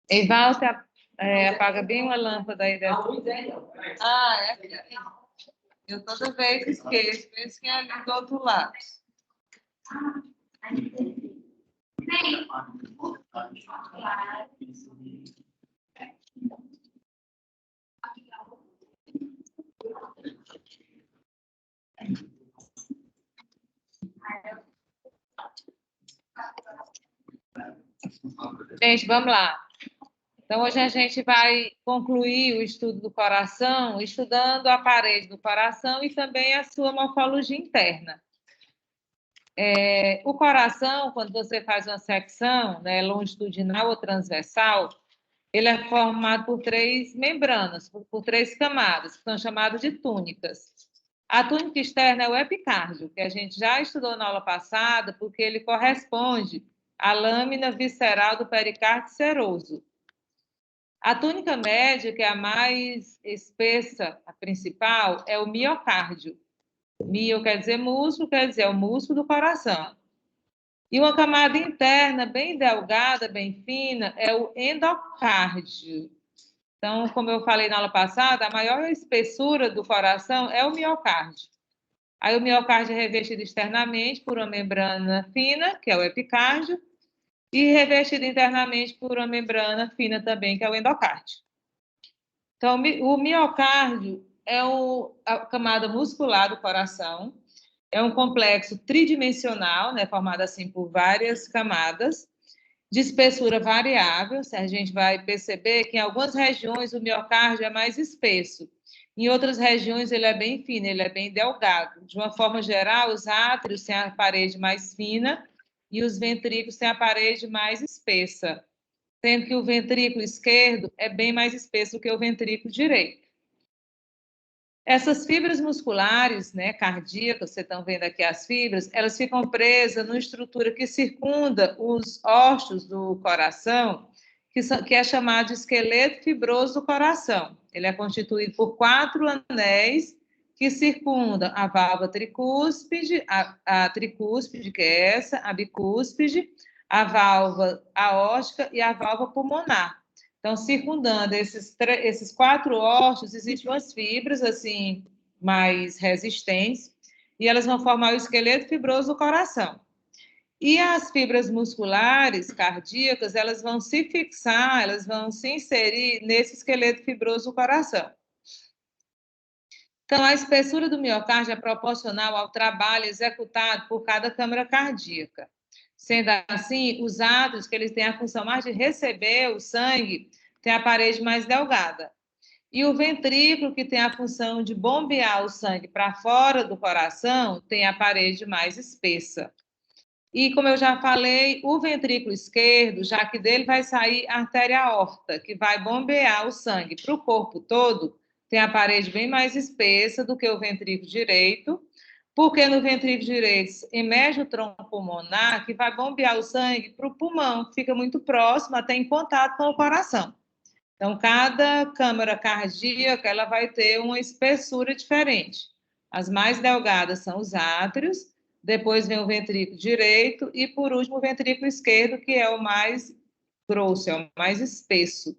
E Walter, apaga bem uma lâmpada aí dessa. É. Eu toda vez esqueço, penso que é ali do outro lado. Gente, vamos lá. Então, hoje a gente vai concluir o estudo do coração, estudando a parede do coração e também a sua morfologia interna. O coração, quando você faz uma secção, né, longitudinal ou transversal, ele é formado por 3 membranas, por 3 camadas, que são chamadas de túnicas. A túnica externa é o epicárdio, que a gente já estudou na aula passada, porque ele corresponde à lâmina visceral do pericárdio seroso. A túnica média, que é a mais espessa, a principal, é o miocárdio. Mio quer dizer músculo, quer dizer é o músculo do coração. E uma camada interna bem delgada, bem fina, é o endocárdio. Então, como eu falei na aula passada, a maior espessura do coração é o miocárdio. Aí o miocárdio é revestido externamente por uma membrana fina, que é o epicárdio, e revestido internamente por uma membrana fina também, que é o endocárdio. Então, o miocárdio é a camada muscular do coração, é um complexo tridimensional, né, formado assim por várias camadas, de espessura variável. A gente vai perceber que em algumas regiões o miocárdio é mais espesso, em outras regiões ele é bem fino, ele é bem delgado. De uma forma geral, os átrios têm a parede mais fina e os ventrículos têm a parede mais espessa, sendo que o ventrículo esquerdo é bem mais espesso do que o ventrículo direito. Essas fibras musculares, né, cardíacas, vocês estão vendo aqui as fibras, elas ficam presas numa estrutura que circunda os ossos do coração, que é chamado de esqueleto fibroso do coração. Ele é constituído por 4 anéis que circundam a válvula tricúspide, a tricúspide, que é essa, a bicúspide, a válvula aórtica e a válvula pulmonar. Então, circundando esses 4 ossos, existem umas fibras assim mais resistentes e elas vão formar o esqueleto fibroso do coração. E as fibras musculares cardíacas, elas vão se fixar, elas vão se inserir nesse esqueleto fibroso do coração. Então, a espessura do miocárdio é proporcional ao trabalho executado por cada câmara cardíaca. Sendo assim, os átrios, que eles têm a função mais de receber o sangue, tem a parede mais delgada. E o ventrículo, que tem a função de bombear o sangue para fora do coração, tem a parede mais espessa. E, como eu já falei, o ventrículo esquerdo, já que dele vai sair a artéria aorta, que vai bombear o sangue para o corpo todo, tem a parede bem mais espessa do que o ventrículo direito, porque no ventrículo direito emerge o tronco pulmonar, que vai bombear o sangue para o pulmão, fica muito próximo, até em contato com o coração. Então, cada câmara cardíaca ela vai ter uma espessura diferente. As mais delgadas são os átrios, depois vem o ventrículo direito e, por último, o ventrículo esquerdo, que é o mais grosso, é o mais espesso.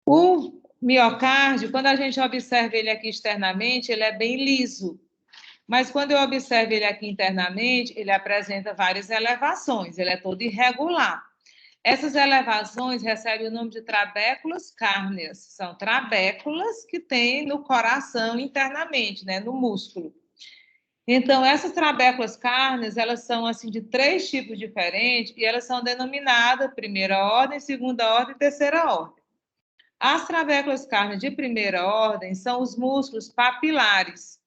O miocárdio, quando a gente observa ele aqui externamente, ele é bem liso. Mas quando eu observo ele aqui internamente, ele apresenta várias elevações, ele é todo irregular. Essas elevações recebem o nome de trabéculas cárneas. São trabéculas que tem no coração internamente, né, no músculo. Então, essas trabéculas cárneas, elas são assim de 3 tipos diferentes e elas são denominadas primeira ordem, segunda ordem e terceira ordem. As trabéculas cárneas de primeira ordem são os músculos papilares.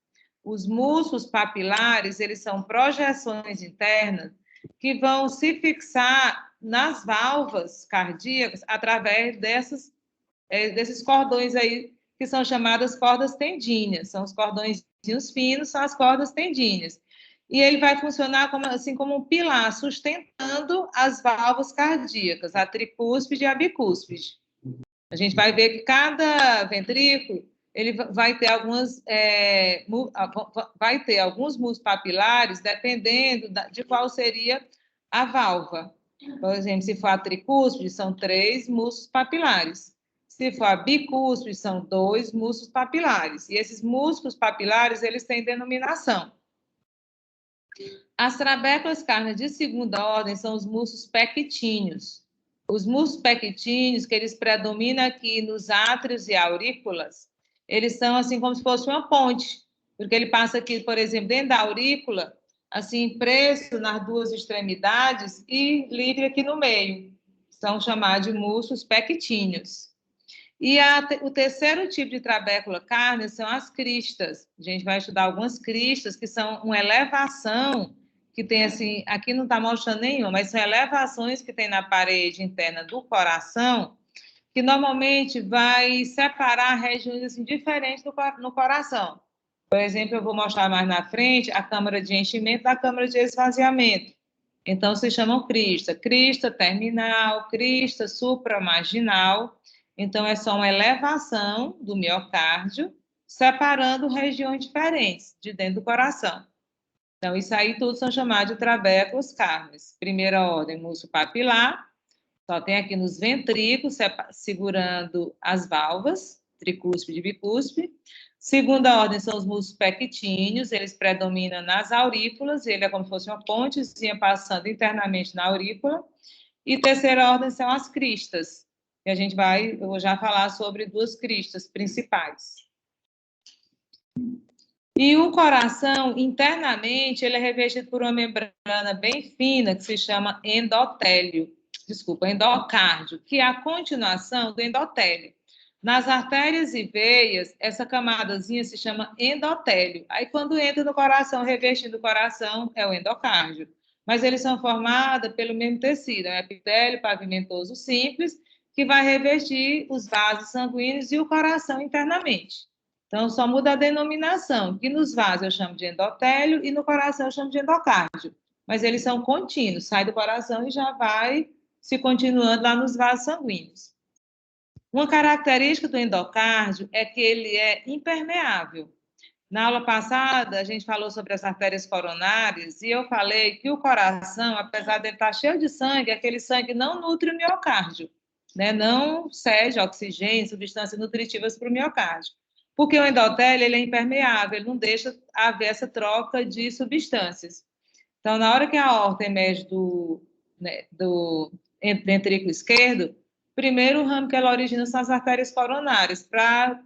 Os músculos papilares, eles são projeções internas que vão se fixar nas válvulas cardíacas através desses cordões aí que são chamadas cordas tendíneas. São os cordões finos, são as cordas tendíneas. E ele vai funcionar como um pilar, sustentando as válvulas cardíacas, a tricúspide e a bicúspide. A gente vai ver que cada ventrículo ele vai ter alguns músculos papilares, dependendo de qual seria a válvula. Por exemplo, se for a tricúspide, são 3 músculos papilares. Se for a bicúspide, são 2 músculos papilares. E esses músculos papilares, eles têm denominação. As trabéculas cárneas de segunda ordem são os músculos pectíneos. Os músculos pectíneos, que eles predominam aqui nos átrios e aurículas, eles são assim como se fosse uma ponte, porque ele passa aqui, por exemplo, dentro da aurícula, assim, preso nas 2 extremidades e livre aqui no meio. São chamados de músculos pectíneos. E o terceiro tipo de trabécula cárnea são as cristas. A gente vai estudar algumas cristas, que são uma elevação que tem assim, aqui não está mostrando nenhuma, mas são elevações que tem na parede interna do coração, que normalmente vai separar regiões assim, diferentes no coração. Por exemplo, eu vou mostrar mais na frente a câmara de enchimento da câmara de esvaziamento. Então, se chamam crista. Crista terminal, crista supramarginal. Então, é só uma elevação do miocárdio, separando regiões diferentes de dentro do coração. Então, isso aí tudo são chamados de trabéculas cárneas. Primeira ordem, músculo papilar, só tem aqui nos ventrículos, segurando as valvas, tricúspide e bicúspide. Segunda ordem são os músculos pectíneos, eles predominam nas aurículas, ele é como se fosse uma pontezinha passando internamente na aurícula. E terceira ordem são as cristas, e eu vou já falar sobre 2 cristas principais. E o coração, internamente, ele é revestido por uma membrana bem fina, que se chama endotélio. Endocárdio, que é a continuação do endotélio. Nas artérias e veias, essa camadazinha se chama endotélio. Aí, quando entra no coração, revestindo o coração, é o endocárdio. Mas eles são formados pelo mesmo tecido, é um epitélio pavimentoso simples, que vai revestir os vasos sanguíneos e o coração internamente. Então, só muda a denominação, que nos vasos eu chamo de endotélio e no coração eu chamo de endocárdio. Mas eles são contínuos, sai do coração e já vai se continuando lá nos vasos sanguíneos. Uma característica do endocárdio é que ele é impermeável. Na aula passada, a gente falou sobre as artérias coronárias e eu falei que o coração, apesar de ele estar cheio de sangue, aquele sangue não nutre o miocárdio, né? Não cede oxigênio, substâncias nutritivas para o miocárdio. Porque o endotélio ele é impermeável, ele não deixa haver essa troca de substâncias. Então, na hora que a aorta emerge do ventrículo esquerdo, primeiro o ramo que ela origina são as artérias coronárias, para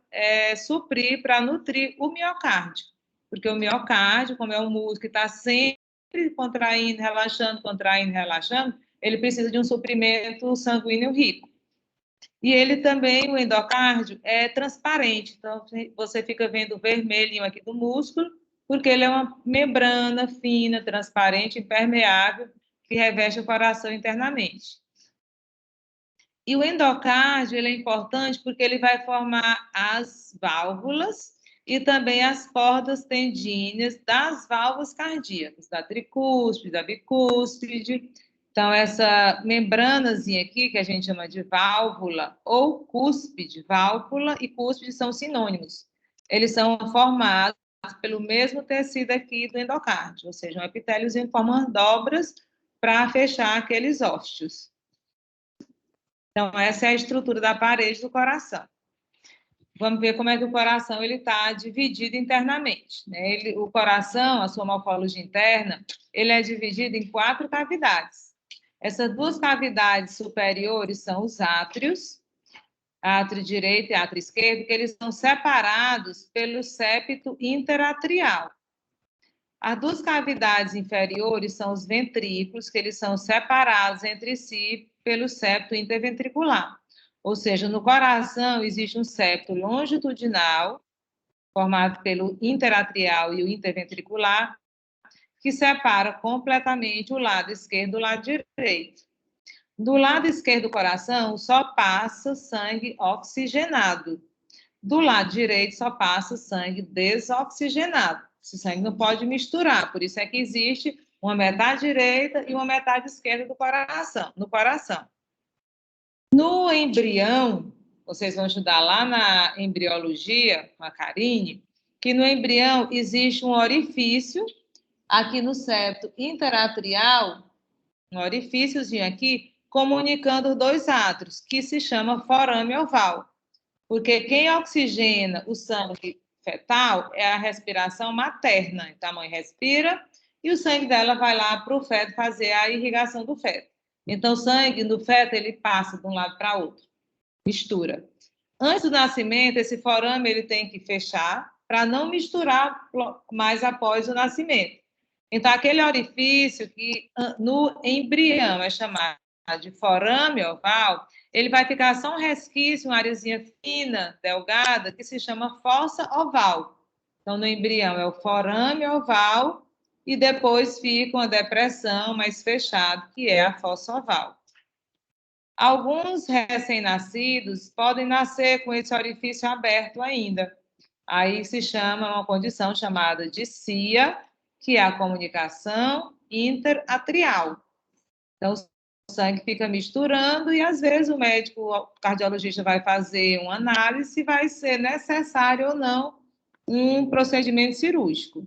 suprir, para nutrir o miocárdio. Porque o miocárdio, como é um músculo que está sempre contraindo, relaxando, ele precisa de um suprimento sanguíneo rico. E ele também, o endocárdio, é transparente. Então, você fica vendo o vermelhinho aqui do músculo, porque ele é uma membrana fina, transparente, impermeável, que reveste o coração internamente. E o endocárdio ele é importante porque ele vai formar as válvulas e também as cordas tendíneas das válvulas cardíacas, da tricúspide, da bicúspide. Então, essa membranazinha aqui, que a gente chama de válvula ou cúspide, válvula e cúspide são sinônimos. Eles são formados pelo mesmo tecido aqui do endocárdio, ou seja, um epitéliozinho forma dobras para fechar aqueles ósteos. Então, essa é a estrutura da parede do coração. Vamos ver como é que o coração está dividido internamente. Né? O coração, a sua morfologia interna, ele é dividido em 4 cavidades. Essas 2 cavidades superiores são os átrios, átrio direito e átrio esquerdo, que eles são separados pelo septo interatrial. As 2 cavidades inferiores são os ventrículos, que eles são separados entre si pelo septo interventricular. Ou seja, no coração existe um septo longitudinal, formado pelo interatrial e o interventricular, que separa completamente o lado esquerdo do lado direito. Do lado esquerdo do coração só passa sangue oxigenado. Do lado direito só passa sangue desoxigenado. Esse sangue não pode misturar, por isso é que existe uma metade direita e uma metade esquerda do coração, no coração. No embrião, vocês vão estudar lá na embriologia, com a Karine, que no embrião existe um orifício aqui no septo interatrial, um orifíciozinho aqui, comunicando os dois átrios, que se chama forame oval. Porque quem oxigena o sangue fetal é a respiração materna. Então, a mãe respira e o sangue dela vai lá para o feto fazer a irrigação do feto. Então, o sangue do feto, ele passa de um lado para outro, mistura. Antes do nascimento, esse forame ele tem que fechar para não misturar mais após o nascimento. Então, aquele orifício que no embrião é chamado de forame oval, ele vai ficar só um resquício, uma areazinha fina, delgada, que se chama fossa oval. Então, no embrião é o forame oval e depois fica uma depressão mais fechada, que é a fossa oval. Alguns recém-nascidos podem nascer com esse orifício aberto ainda. Aí se chama uma condição chamada de CIA, que é a comunicação interatrial. Então, o sangue fica misturando e, às vezes, o médico, o cardiologista vai fazer uma análise se vai ser necessário ou não um procedimento cirúrgico.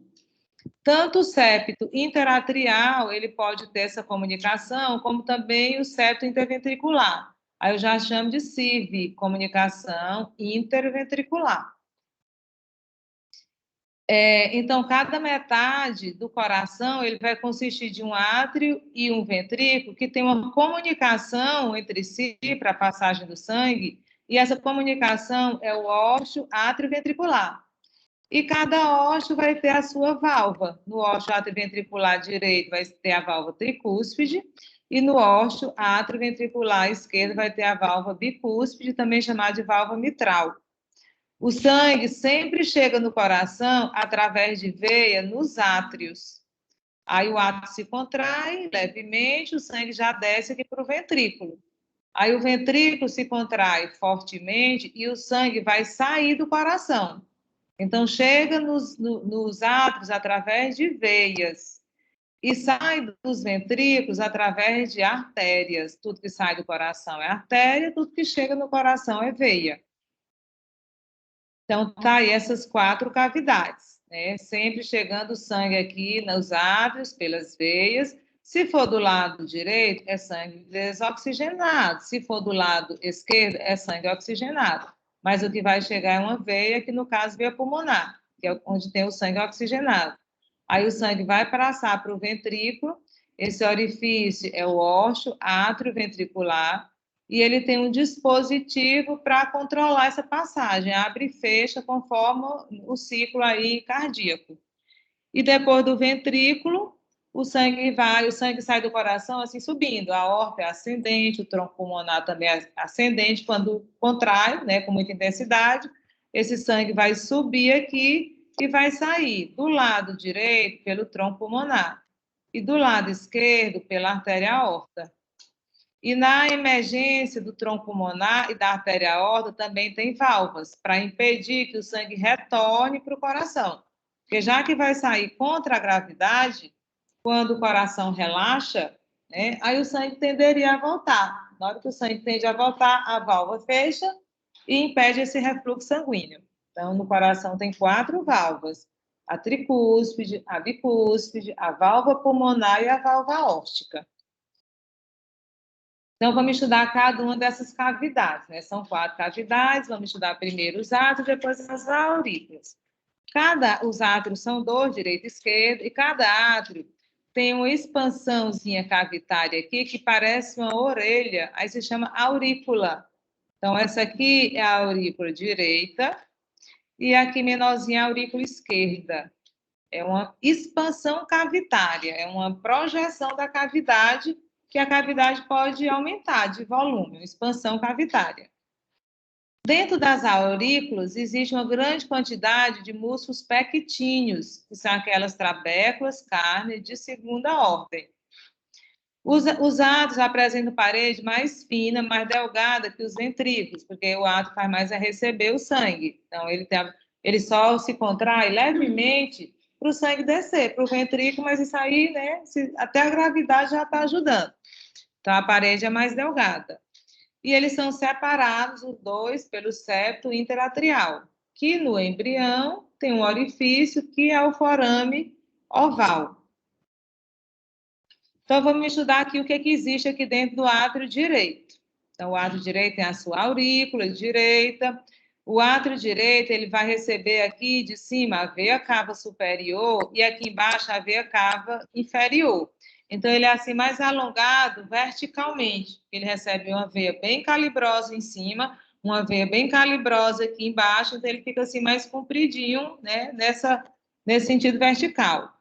Tanto o septo interatrial, ele pode ter essa comunicação, como também o septo interventricular. Aí eu já chamo de CIV, comunicação interventricular. Então, cada metade do coração ele vai consistir de um átrio e um ventrículo que tem uma comunicação entre si para a passagem do sangue, e essa comunicação é o ósseo átrio-ventricular. E cada ósseo vai ter a sua válvula. No ósseo átrio-ventricular direito vai ter a válvula tricúspide, e no ósseo átrio-ventricular esquerdo vai ter a válvula bicúspide, também chamada de válvula mitral. O sangue sempre chega no coração através de veia nos átrios. Aí o átrio se contrai levemente, o sangue já desce aqui para o ventrículo. Aí o ventrículo se contrai fortemente e o sangue vai sair do coração. Então, chega nos átrios através de veias e sai dos ventrículos através de artérias. Tudo que sai do coração é artéria, tudo que chega no coração é veia. Então, tá aí essas 4 cavidades, né? Sempre chegando o sangue aqui nos átrios, pelas veias. Se for do lado direito, é sangue desoxigenado. Se for do lado esquerdo, é sangue oxigenado. Mas o que vai chegar é uma veia, que no caso veia pulmonar, que é onde tem o sangue oxigenado. Aí o sangue vai passar para o ventrículo. Esse orifício é o ósseo átrio ventricular, e ele tem um dispositivo para controlar essa passagem, abre e fecha conforme o ciclo aí cardíaco. E depois do ventrículo, o sangue sai do coração assim subindo, a aorta é ascendente, o tronco pulmonar também é ascendente, quando contrai, né, com muita intensidade, esse sangue vai subir aqui e vai sair do lado direito pelo tronco pulmonar e do lado esquerdo pela artéria aorta. E na emergência do tronco pulmonar e da artéria aorta também tem válvulas para impedir que o sangue retorne para o coração. Porque já que vai sair contra a gravidade, quando o coração relaxa, né, aí o sangue tenderia a voltar. Na hora que o sangue tende a voltar, a válvula fecha e impede esse refluxo sanguíneo. Então, no coração tem 4 válvulas: a tricúspide, a bicúspide, a válvula pulmonar e a válvula aórtica. Então, vamos estudar cada uma dessas cavidades, né? São 4 cavidades, vamos estudar primeiro os átrios, depois as aurículas. Os átrios são 2, direito e esquerdo, e cada átrio tem uma expansãozinha cavitária aqui que parece uma orelha, aí se chama aurícula. Então, essa aqui é a aurícula direita e aqui menorzinha a aurícula esquerda. É uma expansão cavitária, é uma projeção da cavidade, que a cavidade pode aumentar de volume, uma expansão cavitária. Dentro das aurículas existe uma grande quantidade de músculos pectíneos, que são aquelas trabéculas, carne de segunda ordem. Os átrios apresentam parede mais fina, mais delgada que os ventrículos, porque o átrio faz mais é receber o sangue. Então, ele só se contrai levemente para o sangue descer, para o ventrículo, mas isso aí, né, até a gravidade já está ajudando. Então, a parede é mais delgada. e eles são separados, os dois, pelo septo interatrial, que no embrião tem um orifício que é o forame oval. Então, vamos estudar aqui o que existe aqui dentro do átrio direito. Então, o átrio direito tem a sua aurícula direita. O átrio direito, ele vai receber aqui de cima a veia cava superior e aqui embaixo a veia cava inferior. Então, ele é assim mais alongado verticalmente. Ele recebe uma veia bem calibrosa em cima, uma veia bem calibrosa aqui embaixo, então ele fica assim mais compridinho, né, nesse sentido vertical.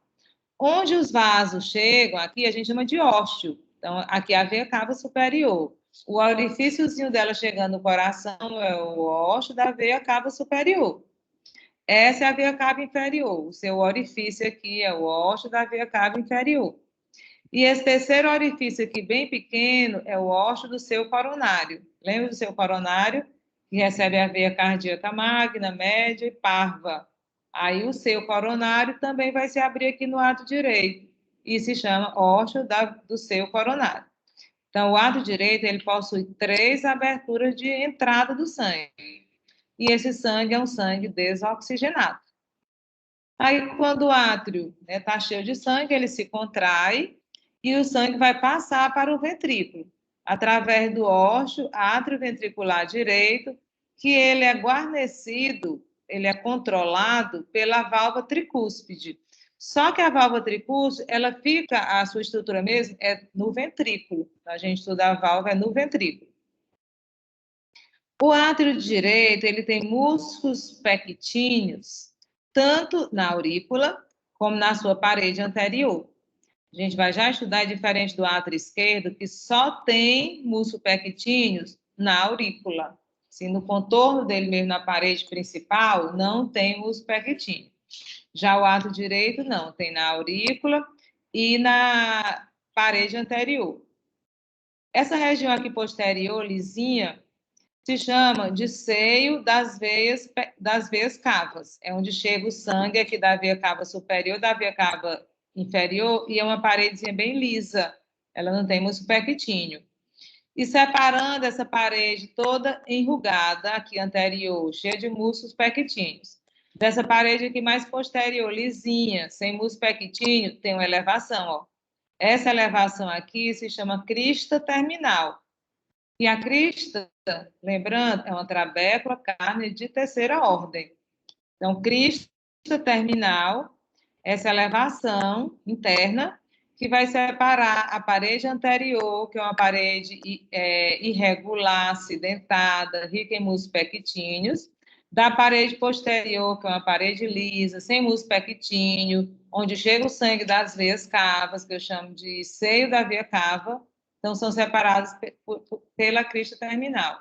Onde os vasos chegam, aqui a gente chama de ósteo. Então, aqui a veia cava superior. O orifíciozinho dela chegando no coração é o ósteo da veia cava superior. Essa é a veia cava inferior. O seu orifício aqui é o ósteo da veia cava inferior. E esse terceiro orifício aqui, bem pequeno, é o ósteo do seu coronário. Lembra do seu coronário? Que recebe a veia cardíaca magna, média e parva. Aí o seu coronário também vai se abrir aqui no ato direito e se chama ósteo do seu coronário. Então, o ato direito, ele possui 3 aberturas de entrada do sangue. E esse sangue é um sangue desoxigenado. Aí, quando o átrio está cheio de sangue, ele se contrai e o sangue vai passar para o ventrículo, através do ósteo átrio ventricular direito, que ele é guarnecido, ele é controlado pela válvula tricúspide. Só que a válvula tricúspide, ela fica, a sua estrutura mesmo é no ventrículo. A gente estuda a válvula é no ventrículo. O átrio direito, ele tem músculos pectíneos, tanto na aurícula como na sua parede anterior. A gente vai já estudar, diferente do átrio esquerdo, que só tem músculos pectíneos na aurícula. Assim, no contorno dele mesmo, na parede principal, não tem músculo pectíneo. Já o átrio direito, não. Tem na aurícula e na parede anterior. Essa região aqui posterior, lisinha, se chama de seio das veias cavas. É onde chega o sangue aqui da veia cava superior, da veia cava inferior, e é uma paredezinha bem lisa. Ela não tem músculo pectíneo. E separando essa parede toda enrugada, aqui anterior, cheia de músculos pectíneos. Dessa parede aqui mais posterior, lisinha, sem músculo pectíneo, tem uma elevação, ó. Essa elevação aqui se chama crista terminal. E a crista, lembrando, é uma trabécula carne de terceira ordem. Então, crista terminal, essa elevação interna, que vai separar a parede anterior, que é uma parede irregular, acidentada, rica em músculos pectíneos, da parede posterior, que é uma parede lisa, sem músculo pectíneo, onde chega o sangue das veias cavas, que eu chamo de seio da veia cava, então são separados pela crista terminal.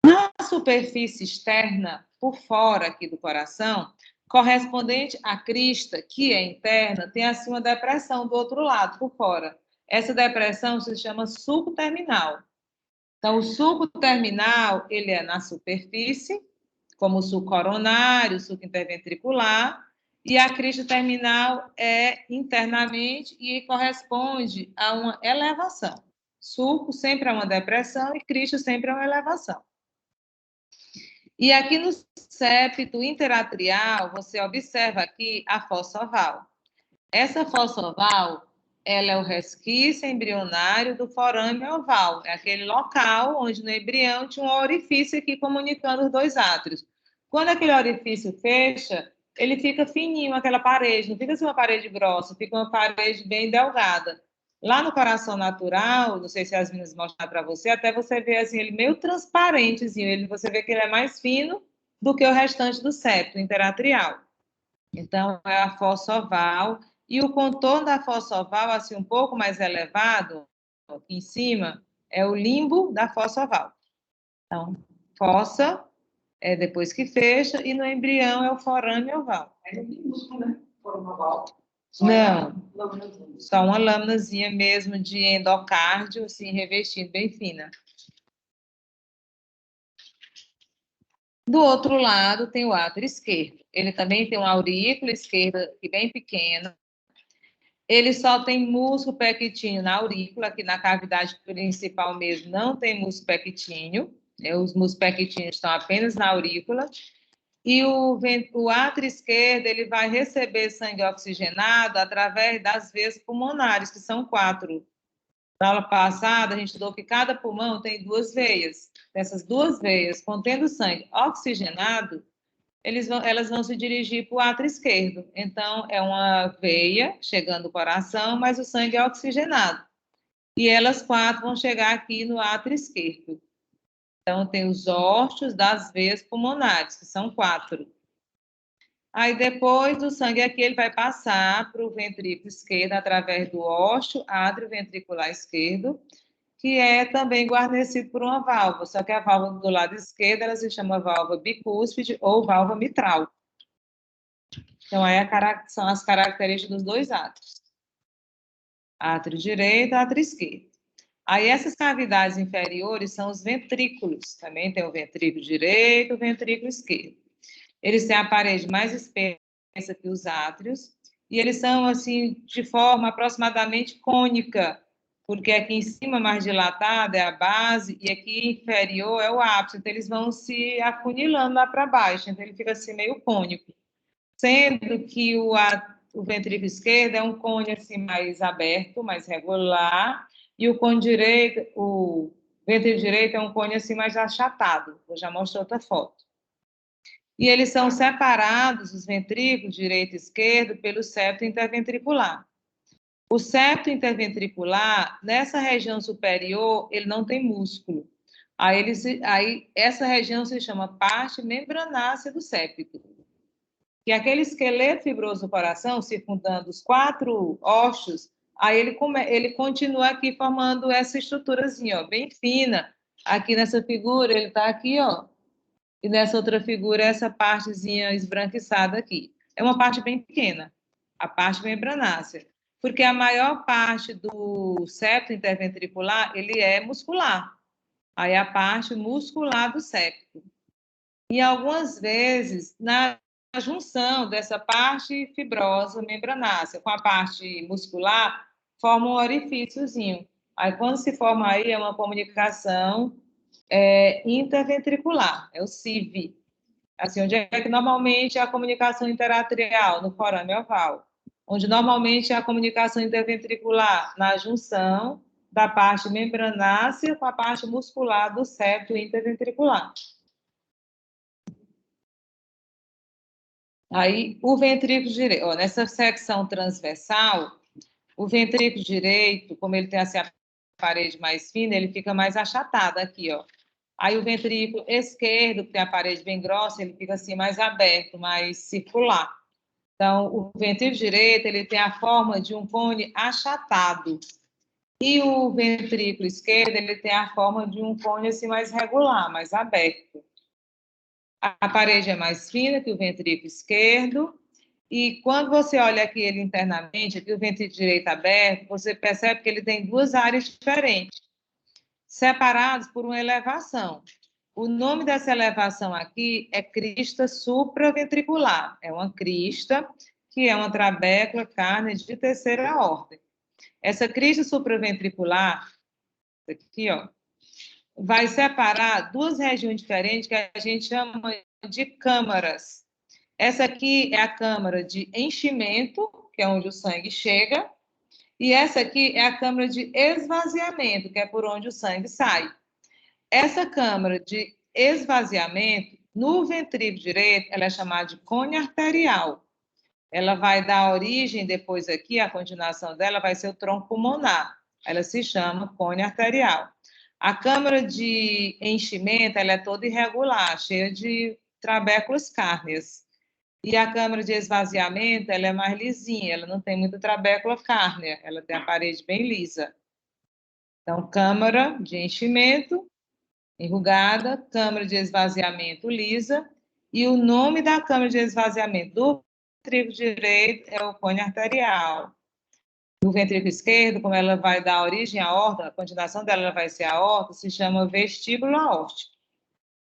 Na superfície externa, por fora aqui do coração, correspondente à crista, que é interna, tem assim uma depressão do outro lado, por fora. Essa depressão se chama sulco terminal. Então, o sulco terminal, ele é na superfície, como o sulco coronário, o sulco interventricular, e a crista terminal é internamente e corresponde a uma elevação. Sulco sempre é uma depressão e crista sempre é uma elevação. E aqui no septo interatrial, você observa aqui a fossa oval. Essa fossa oval, ela é o resquício embrionário do forame oval. É aquele local onde no embrião tinha um orifício aqui comunicando os dois átrios. Quando aquele orifício fecha, ele fica fininho, aquela parede. Não fica assim uma parede grossa, fica uma parede bem delgada. Lá no coração natural, não sei se as meninas mostraram para você, até você vê assim, ele meio transparentezinho. Você vê que ele é mais fino do que o restante do septo interatrial. Então, é a fossa oval. E o contorno da fossa oval, assim, um pouco mais elevado, aqui em cima, é o limbo da fossa oval. Então, fossa é depois que fecha, e no embrião é o forame oval. É minúsculo, né? Forame oval. Não, só uma lâminazinha mesmo de endocárdio, assim, revestido, bem fina. Do outro lado tem o átrio esquerdo. Ele também tem uma aurícula esquerda bem pequena. Ele só tem músculo pectíneo na aurícula, aqui na cavidade principal mesmo não tem músculo pectíneo, os músculos pectíneos estão apenas na aurícula. E o átrio esquerdo ele vai receber sangue oxigenado através das veias pulmonares, que são 4. Na aula passada, a gente estudou que cada pulmão tem 2 veias. Essas 2 veias, contendo sangue oxigenado, elas vão se dirigir para o átrio esquerdo. Então, é uma veia chegando ao coração, mas o sangue é oxigenado. E elas 4 vão chegar aqui no átrio esquerdo. Então, tem os ósseos das veias pulmonares, que são 4. Aí, depois do sangue aqui, ele vai passar para o ventrículo esquerdo, através do ósseo átrio ventricular esquerdo, que é também guarnecido por uma válvula, só que a válvula do lado esquerdo, ela se chama válvula bicúspide ou válvula mitral. Então, aí são as características dos 2 átrios. Átrio direito, átrio esquerdo. Aí, essas cavidades inferiores são os ventrículos. Também tem o ventrículo direito, o ventrículo esquerdo. Eles têm a parede mais espessa que os átrios, e eles são, assim, de forma aproximadamente cônica, porque aqui em cima, mais dilatada, é a base, e aqui inferior é o ápice. Então, eles vão se afunilando lá para baixo, então ele fica assim meio cônico. Sendo que o ventrículo esquerdo é um cone assim mais aberto, mais regular, e o cone direito, o ventrículo direito é um cone assim mais achatado. Eu já mostrei outra foto. E eles são separados, os ventrículos direito e esquerdo, pelo septo interventricular. O septo interventricular, nessa região superior, ele não tem músculo. Aí essa região se chama parte membranácea do septo. E aquele esqueleto fibroso do coração, circundando os 4 ossos, aí ele continua aqui formando essa estruturazinha, ó, bem fina. Aqui nessa figura, ele está aqui, ó. E nessa outra figura, essa partezinha esbranquiçada aqui. É uma parte bem pequena, a parte membranácea. Porque a maior parte do septo interventricular, ele é muscular. Aí a parte muscular do septo. E algumas vezes, na junção dessa parte fibrosa membranácea com a parte muscular, forma um orifíciozinho. Aí, quando se forma aí, é uma comunicação interventricular, é o CIV. Assim, onde é que normalmente é a comunicação interatrial? No forame oval. Onde normalmente é a comunicação interventricular? Na junção da parte membranácea com a parte muscular do septo interventricular. Aí, o ventrículo direito, ó, nessa secção transversal, o ventrículo direito, como ele tem assim, a parede mais fina, ele fica mais achatado aqui, ó. Aí, o ventrículo esquerdo, que tem a parede bem grossa, ele fica assim mais aberto, mais circular. Então, o ventrículo direito, ele tem a forma de um cone achatado. E o ventrículo esquerdo, ele tem a forma de um cone assim mais regular, mais aberto. A parede é mais fina que o ventrículo esquerdo, e quando você olha aqui ele internamente, aqui o ventrículo direito aberto, você percebe que ele tem 2 áreas diferentes, separadas por uma elevação. O nome dessa elevação aqui é crista supraventricular. É uma crista que é uma trabécula cárnea de terceira ordem. Essa crista supraventricular, aqui, ó, vai separar 2 regiões diferentes que a gente chama de câmaras. Essa aqui é a câmara de enchimento, que é onde o sangue chega, e essa aqui é a câmara de esvaziamento, que é por onde o sangue sai. Essa câmara de esvaziamento, no ventrículo direito, ela é chamada de cone arterial. Ela vai dar origem, depois aqui, a continuação dela vai ser o tronco pulmonar. Ela se chama cone arterial. A câmara de enchimento, ela é toda irregular, cheia de trabéculas cárneas. E a câmara de esvaziamento, ela é mais lisinha, ela não tem muita trabécula cárnea, ela tem a parede bem lisa. Então, câmara de enchimento, enrugada, câmara de esvaziamento lisa, e o nome da câmara de esvaziamento do ventrículo direito é o cone arterial. No ventrículo esquerdo, como ela vai dar origem à aorta, a continuação dela vai ser a aorta, se chama vestíbulo aórtico.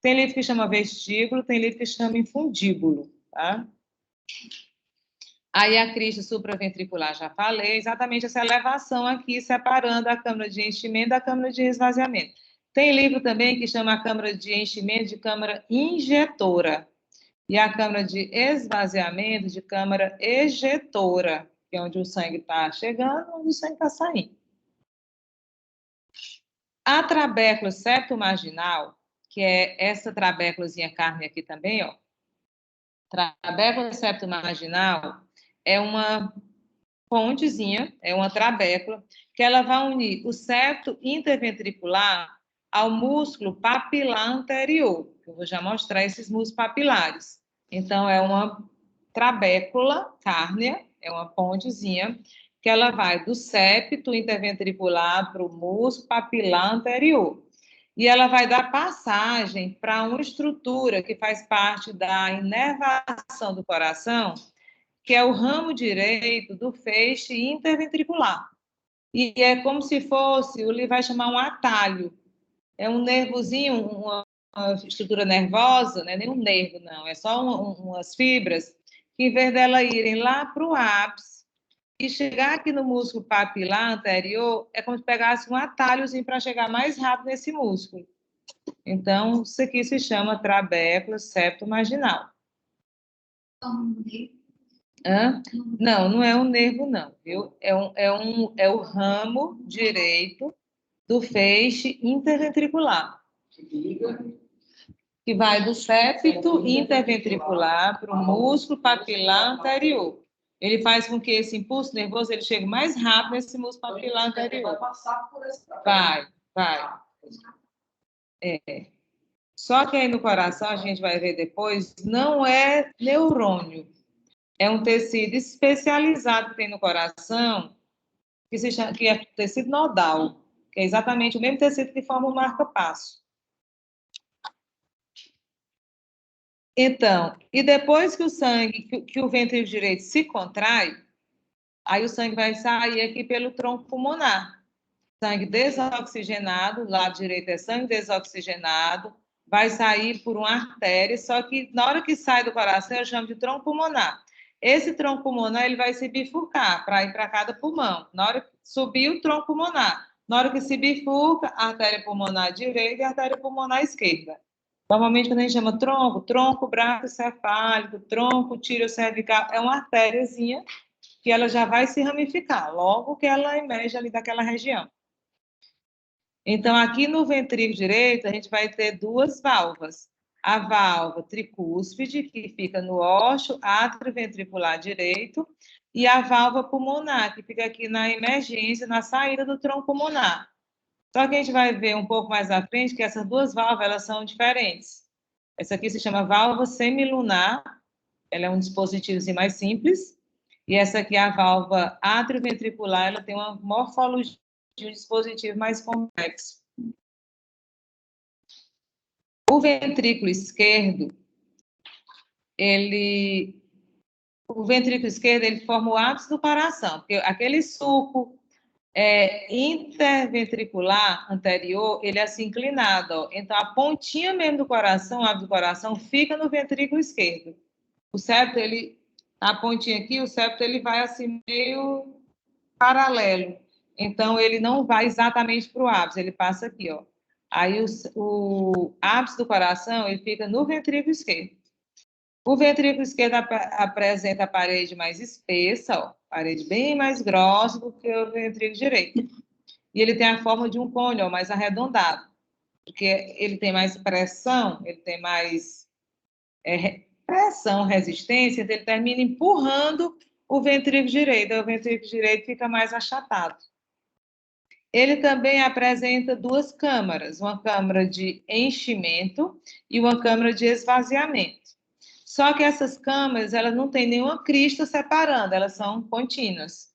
Tem livro que chama vestíbulo, tem livro que chama infundíbulo, tá? Aí a crista supraventricular, já falei, exatamente essa elevação aqui, separando a câmara de enchimento da câmara de esvaziamento. Tem livro também que chama a câmara de enchimento de câmara injetora e a câmara de esvaziamento de câmara ejetora, que é onde o sangue está chegando, onde o sangue está saindo. A trabécula septomarginal, que é essa trabéculazinha carne aqui também, ó. Trabécula septomarginal é uma pontezinha, é uma trabécula, que ela vai unir o septo interventricular ao músculo papilar anterior. Eu vou já mostrar esses músculos papilares. Então, é uma trabécula cárnea, é uma pontezinha, que ela vai do septo interventricular para o músculo papilar anterior. E ela vai dar passagem para uma estrutura que faz parte da inervação do coração, que é o ramo direito do feixe interventricular. E é como se fosse, ele vai chamar um atalho. É um nervozinho, uma estrutura nervosa, não é nem um nervo, não, é só umas fibras, que em vez dela irem lá para o ápice e chegar aqui no músculo papilar anterior, é como se pegasse um atalhozinho para chegar mais rápido nesse músculo. Então, isso aqui se chama trabécula septomarginal. Hã? Não, não é um nervo, não, viu? É o ramo direito do feixe interventricular, que vai do septo interventricular para o músculo papilar anterior. Ele faz com que esse impulso nervoso ele chegue mais rápido nesse músculo papilar anterior. Vai. É. Só que aí no coração, a gente vai ver depois, não é neurônio. É um tecido especializado que tem no coração, que se chama, que é tecido nodal, que é exatamente o mesmo tecido que forma o marca-passo. Então, e depois que o sangue, que o ventrículo direito se contrai, aí o sangue vai sair aqui pelo tronco pulmonar. Sangue desoxigenado, lado direito é sangue desoxigenado, vai sair por uma artéria, só que na hora que sai do coração, eu chamo de tronco pulmonar. Esse tronco pulmonar ele vai se bifurcar para ir para cada pulmão. Na hora que subir o tronco pulmonar, na hora que se bifurca, a artéria pulmonar direita e a artéria pulmonar esquerda. Normalmente, quando a gente chama tronco, tronco bracocefálico, tronco tireocervical, é uma artériazinha que ela já vai se ramificar, logo que ela emerge ali daquela região. Então, aqui no ventrículo direito, a gente vai ter duas válvulas. A válvula tricúspide, que fica no ósseo atrioventricular direito, e a válvula pulmonar, que fica aqui na emergência, na saída do tronco pulmonar. Só que a gente vai ver um pouco mais à frente que essas duas válvulas elas são diferentes. Essa aqui se chama válvula semilunar, ela é um dispositivo mais simples, e essa aqui é a válvula atrioventricular, ela tem uma morfologia de um dispositivo mais complexo. O ventrículo esquerdo, ele forma o ápice do coração, porque aquele sulco interventricular anterior, ele é assim inclinado, ó. Então a pontinha mesmo do coração, o ápice do coração, fica no ventrículo esquerdo. O septo, a pontinha aqui, o septo, ele vai assim meio paralelo. Então, ele não vai exatamente para o ápice, ele passa aqui, ó. Aí, o ápice do coração, ele fica no ventrículo esquerdo. O ventrículo esquerdo apresenta a parede mais espessa, ó, parede bem mais grossa do que o ventrículo direito. E ele tem a forma de um cone, ó, mais arredondado, porque ele tem mais pressão, ele tem mais pressão, resistência, então ele termina empurrando o ventrículo direito, aí o ventrículo direito fica mais achatado. Ele também apresenta duas câmaras, uma câmara de enchimento e uma câmara de esvaziamento. Só que essas câmaras, elas não têm nenhuma crista separando, elas são contínuas.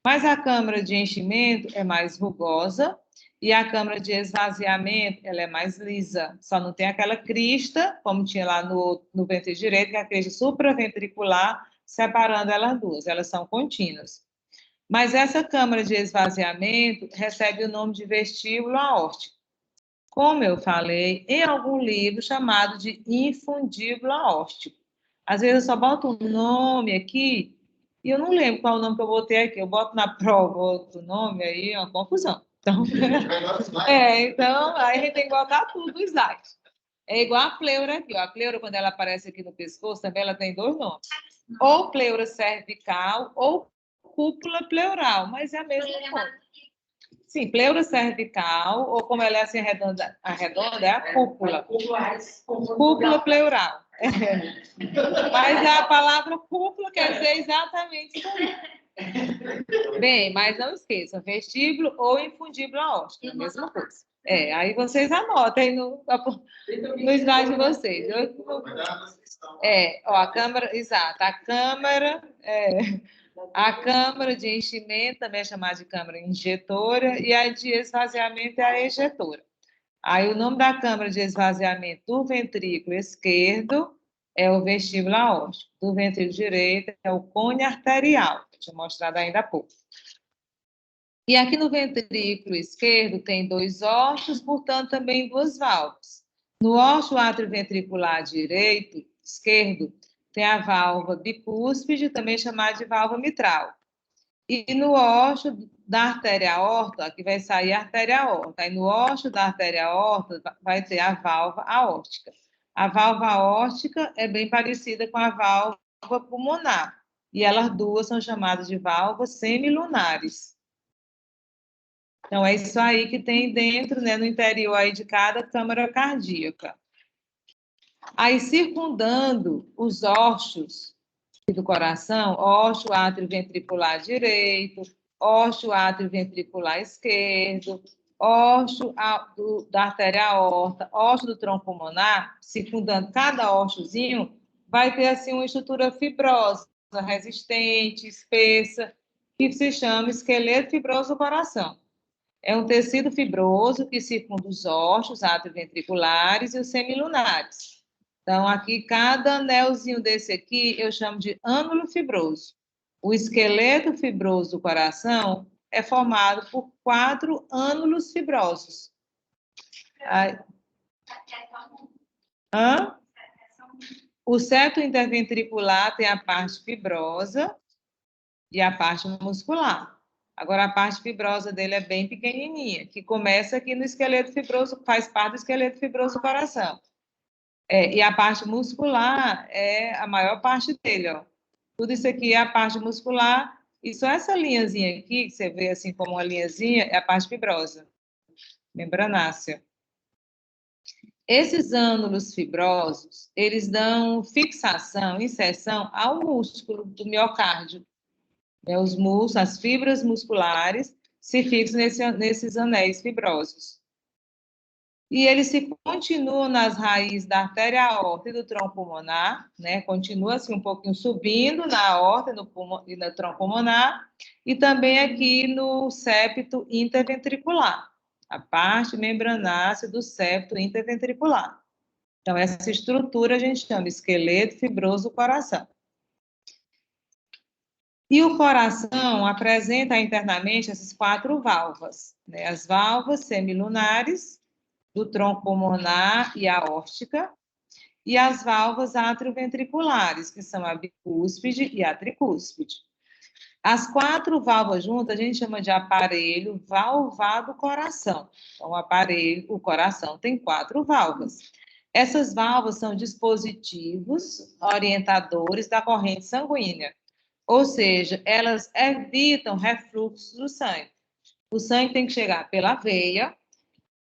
Mas a câmara de enchimento é mais rugosa e a câmara de esvaziamento, ela é mais lisa. Só não tem aquela crista, como tinha lá no ventrículo direito, que é a crista supraventricular, separando elas duas. Elas são contínuas. Mas essa câmara de esvaziamento recebe o nome de vestíbulo aórtico. Como eu falei, em algum livro chamado de infundíbulo aórtico. Às vezes eu só boto um nome aqui E eu não lembro qual o nome que eu botei aqui. Eu boto na prova outro nome, aí é uma confusão. Então, então aí a gente tem que botar tudo no slide. É igual a pleura aqui. Ó. A pleura, quando ela aparece aqui no pescoço, também ela tem dois nomes. Ou pleura cervical ou cúpula pleural, mas é a mesma coisa. Sim, pleura cervical, ou como ela é assim arredonda é a cúpula. Cúpula pleural. Mas a palavra cúpula quer dizer exatamente isso aí. Bem, mas não esqueçam, vestíbulo ou infundíbulo aórtico, é a mesma coisa. Aí vocês anotem no slide de vocês. Ó, a câmara, exato, a câmara de enchimento também é chamada de câmara injetora e a de esvaziamento é a ejetora. Aí o nome da câmara de esvaziamento do ventrículo esquerdo é o vestíbulo aórtico. Do ventrículo direito é o cone arterial, que eu tinha mostrado ainda há pouco. E aqui no ventrículo esquerdo tem dois órgãos, portanto também duas válvulas. No órgão atrioventricular direito, esquerdo, tem a válvula bicúspide, também chamada de válvula mitral. E no órgão da artéria aorta, aqui vai sair a artéria aorta. Aí no órgão da artéria aorta vai ter a válvula aórtica. A válvula aórtica é bem parecida com a válvula pulmonar. E elas duas são chamadas de válvulas semilunares. Então, é isso aí que tem dentro, né, no interior aí de cada câmara cardíaca. Aí, circundando os órgãos do coração, órgão atrioventricular direito, órgão atrioventricular esquerdo, órgão da artéria aorta, órgão do tronco pulmonar, circundando cada órgãozinho, vai ter, assim, uma estrutura fibrosa, resistente, espessa, que se chama esqueleto fibroso do coração. É um tecido fibroso que circunda os órgãos atrioventriculares e os semilunares. Então, aqui, cada anelzinho desse aqui, eu chamo de ânulo fibroso. O esqueleto fibroso do coração é formado por 4 ânulos fibrosos. O septo interventricular tem a parte fibrosa e a parte muscular. Agora, a parte fibrosa dele é bem pequenininha, que começa aqui no esqueleto fibroso, faz parte do esqueleto fibroso do coração. E a parte muscular é a maior parte dele, ó. Tudo isso aqui é a parte muscular, e só essa linhazinha aqui, que você vê assim como uma linhazinha, é a parte fibrosa, membranácea. Esses ânulos fibrosos, eles dão fixação, inserção ao músculo do miocárdio. Os músculos, as fibras musculares se fixam nesses anéis fibrosos. E eles se continuam nas raízes da artéria aorta e do tronco pulmonar, né? Continua assim um pouquinho subindo na aorta e no tronco pulmonar, e também aqui no septo interventricular, a parte membranácea do septo interventricular. Então, essa estrutura a gente chama esqueleto fibroso do coração. E o coração apresenta internamente essas 4 válvulas, né? As válvulas semilunares, do tronco pulmonar e aórtica, e as válvulas atrioventriculares, que são a bicúspide e a tricúspide. As 4 válvulas juntas a gente chama de aparelho valvado coração. Então, o coração tem 4 válvulas. Essas válvulas são dispositivos orientadores da corrente sanguínea. Ou seja, elas evitam refluxo do sangue. O sangue tem que chegar pela veia,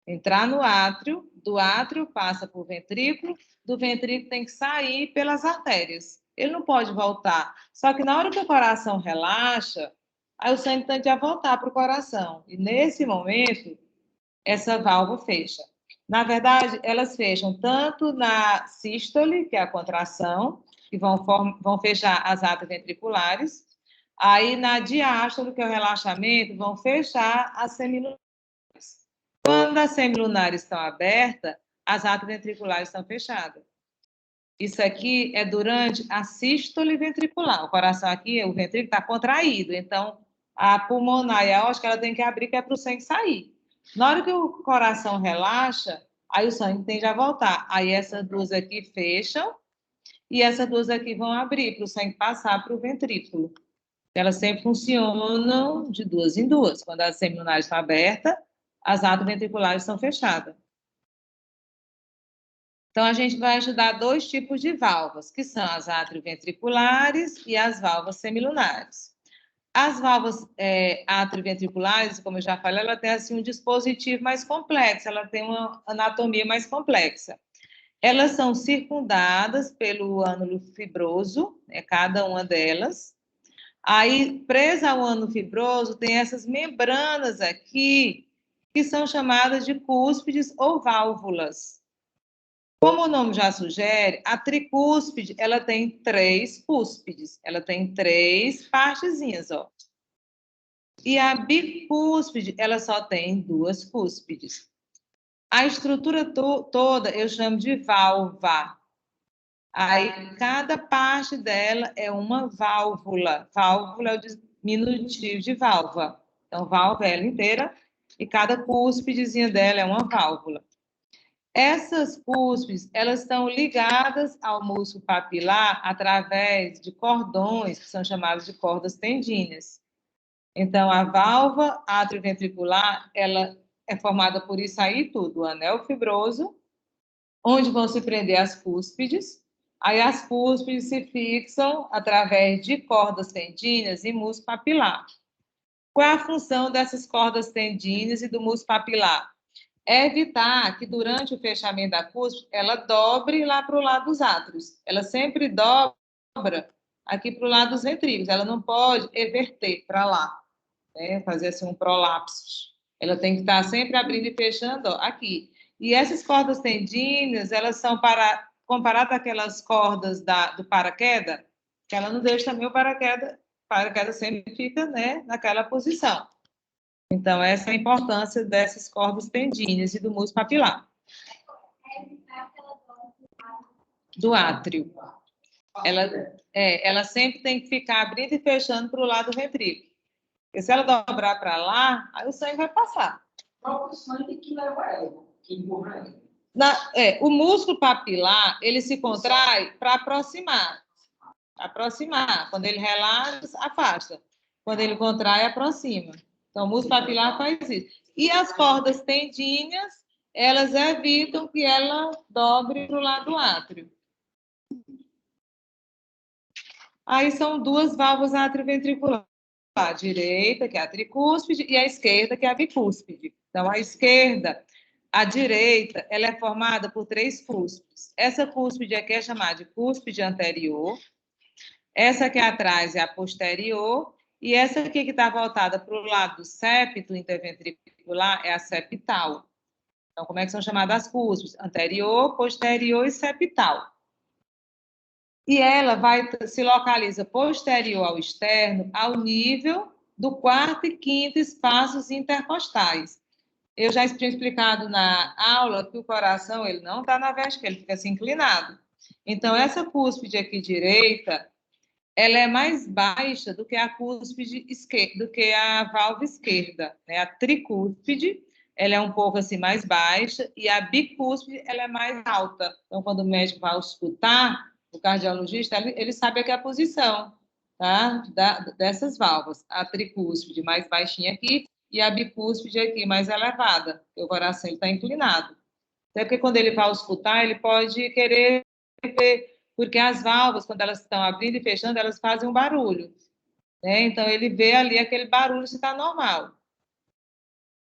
entrar no átrio, do átrio passa para o ventrículo, do ventrículo tem que sair pelas artérias. Ele não pode voltar. Só que na hora que o coração relaxa, aí o sangue tende a voltar para o coração. E nesse momento, essa válvula fecha. Na verdade, elas fecham tanto na sístole, que é a contração, que vão fechar as atrioventriculares. Aí, na diástole, que é o relaxamento, vão fechar as semilunares. Quando as semilunares estão abertas, as atrioventriculares estão fechadas. Isso aqui é durante a sístole ventricular. O coração aqui, o ventrículo está contraído. Então, a pulmonar e a aórtica, ela tem que abrir, que é para o sangue sair. Na hora que o coração relaxa, aí o sangue tende a voltar. Aí essas duas aqui fecham e essas duas aqui vão abrir para o sangue passar para o ventrículo. Elas sempre funcionam de duas em duas. Quando as semilunares estão abertas, as atrioventriculares estão fechadas. Então, a gente vai estudar dois tipos de válvulas, que são as atrioventriculares e as válvulas semilunares. As válvulas atrioventriculares, como eu já falei, ela tem assim, um dispositivo mais complexo, ela tem uma anatomia mais complexa. Elas são circundadas pelo ânulo fibroso, cada uma delas. Aí, presa ao ânulo fibroso, tem essas membranas aqui, que são chamadas de cúspides ou válvulas. Como o nome já sugere, a tricúspide, ela tem 3 cúspides, ela tem 3 partezinhas, ó. E a bicúspide, ela só tem 2 cúspides. A estrutura toda eu chamo de válvula. Aí, cada parte dela é uma válvula. Válvula é o diminutivo de válvula. Então, válvula é ela inteira e cada cúspidezinha dela é uma válvula. Essas cúspides, elas estão ligadas ao músculo papilar através de cordões, que são chamados de cordas tendíneas. Então, a válvula atrioventricular, ela é formada por isso aí tudo, o anel fibroso, onde vão se prender as cúspides. Aí as cúspides se fixam através de cordas tendíneas e músculo papilar. Qual é a função dessas cordas tendíneas e do músculo papilar? É evitar que durante o fechamento da cúspide ela dobre lá para o lado dos átrios. Ela sempre dobra aqui para o lado dos ventrículos. Ela não pode everter para lá, né? Fazer assim um prolapso. Ela tem que estar sempre abrindo e fechando, ó, aqui. E essas cordas tendíneas, elas são comparadas àquelas cordas do paraquedas, que ela não deixa também o paraquedas sempre fica, né, naquela posição. Então, essa é a importância dessas cordas tendíneas e do músculo papilar. Do átrio. Ela sempre tem que ficar abrindo e fechando para o lado ventrículo. Porque se ela dobrar para lá, aí o sangue vai passar. O próprio sangue que leva ela, que empurra ela. O músculo papilar, ele se contrai para aproximar. Aproximar. Quando ele relaxa, afasta. Quando ele contrai, aproxima. Então, o músculo papilar faz isso. E as cordas tendíneas, elas evitam que ela dobre para o lado átrio. Aí são duas válvulas atrioventriculares. A direita, que é a tricúspide, e a esquerda, que é a bicúspide. Então, a esquerda, a direita, ela é formada por 3 cúspides. Essa cúspide aqui é chamada de cúspide anterior. Essa aqui atrás é a posterior. E essa aqui que está voltada para o lado do septo interventricular é a septal. Então, como é que são chamadas as cúspides? Anterior, posterior e septal. E ela se localiza posterior ao externo, ao nível do 4º e 5º espaços intercostais. Eu já tinha explicado na aula que o coração ele não está na vesícula, ele fica assim inclinado. Então, essa cúspide aqui direita, ela é mais baixa do que a cúspide esquerda, do que a válvula esquerda, né? A tricúspide, ela é um pouco assim mais baixa e a bicúspide, ela é mais alta. Então, quando o médico vai escutar, o cardiologista, ele sabe aqui a posição, tá? Dessas válvulas. A tricúspide mais baixinha aqui e a bicúspide aqui mais elevada. O coração está inclinado. Até porque quando ele vai escutar, ele pode querer ver, porque as válvulas, quando elas estão abrindo e fechando, elas fazem um barulho, né? Então, ele vê ali aquele barulho se está normal.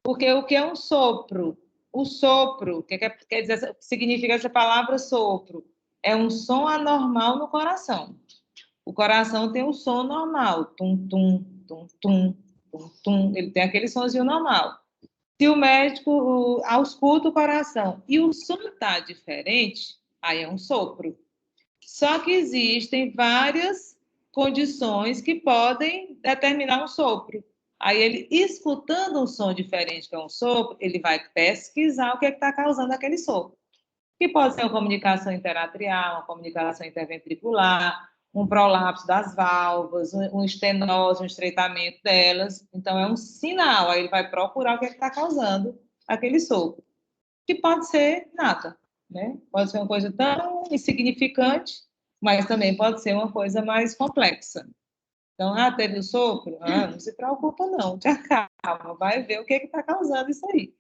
Porque o que é um sopro? O sopro, o que quer dizer, significa essa palavra sopro? É um som anormal no coração. O coração tem um som normal, tum, tum, tum, tum, tum, tum. Ele tem aquele sonzinho normal. Se o médico ausculta o coração e o som está diferente, aí é um sopro. Só que existem várias condições que podem determinar um sopro. Aí ele, escutando um som diferente, que é um sopro, ele vai pesquisar o que está causando aquele sopro. Que pode ser uma comunicação interatrial, uma comunicação interventricular, um prolapso das válvulas, um estenose, um estreitamento delas. Então, é um sinal. Aí ele vai procurar o que está causando aquele sopro. Que pode ser nada, né? Pode ser uma coisa tão insignificante, mas também pode ser uma coisa mais complexa. Então, teve o sopro? Não se preocupa não, te acalma, vai ver o que está causando isso aí.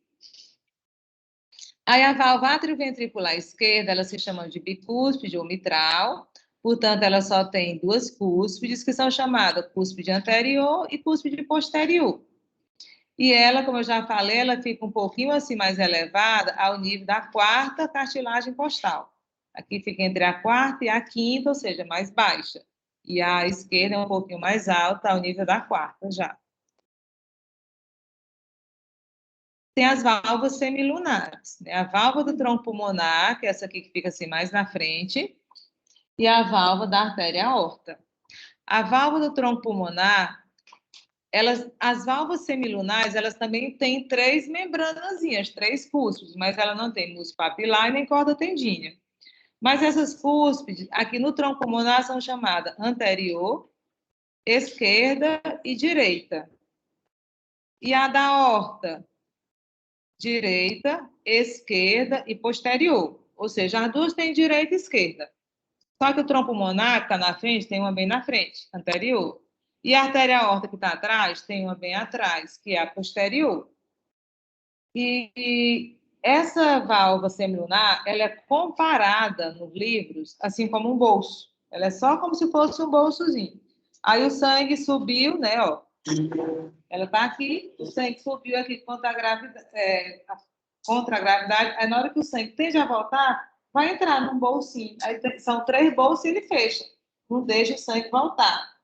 Aí a válvula atrioventricular esquerda, ela se chama de bicúspide ou mitral, portanto, ela só tem duas cúspides, que são chamadas cúspide anterior e cúspide posterior. E ela, como eu já falei, ela fica um pouquinho assim mais elevada ao nível da quarta cartilagem costal. Aqui fica entre a quarta e a quinta, ou seja, mais baixa. E a esquerda é um pouquinho mais alta, ao nível da quarta já. Tem as válvulas semilunares, né? A válvula do tronco pulmonar, que é essa aqui que fica assim mais na frente, e a válvula da artéria aorta. A válvula do tronco pulmonar, as válvulas semilunares, elas também têm três membranazinhas, três cúspides, mas ela não tem músculo papilar e nem corda tendínea. Mas essas cúspides, aqui no tronco pulmonar, são chamadas anterior, esquerda e direita. E a da aorta, direita, esquerda e posterior. Ou seja, as duas têm direita e esquerda. Só que o tronco pulmonar, que está na frente, tem uma bem na frente, anterior. E a artéria aorta, que está atrás, tem uma bem atrás, que é a posterior. E essa válvula semilunar, ela é comparada nos livros, assim como um bolso. Ela é só como se fosse um bolsozinho. Aí o sangue subiu, né, ó. Ela está aqui, o sangue subiu aqui contra a gravidade, aí na hora que o sangue tende a voltar, vai entrar num bolsinho. Aí são três bolsos e ele fecha. Não deixa o sangue voltar.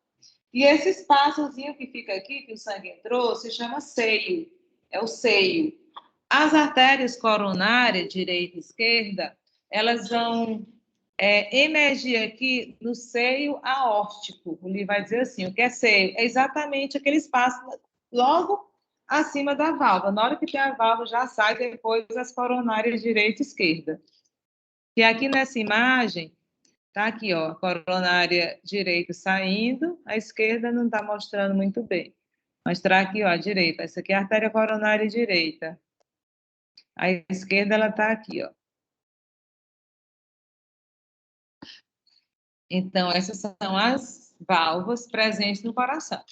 E esse espaçozinho que fica aqui, que o sangue entrou, se chama seio. É o seio. As artérias coronárias, direita e esquerda, elas vão emergir aqui no seio aórtico. O livro vai dizer assim, o que é seio? É exatamente aquele espaço logo acima da válvula. Na hora que tem a válvula, já sai depois as coronárias direita e esquerda. E aqui nessa imagem, tá aqui, ó, a coronária direita saindo, a esquerda não está mostrando muito bem. Mostrar aqui, ó, a direita. Essa aqui é a artéria coronária direita. A esquerda, ela está aqui, ó. Então, essas são as válvulas presentes no coração.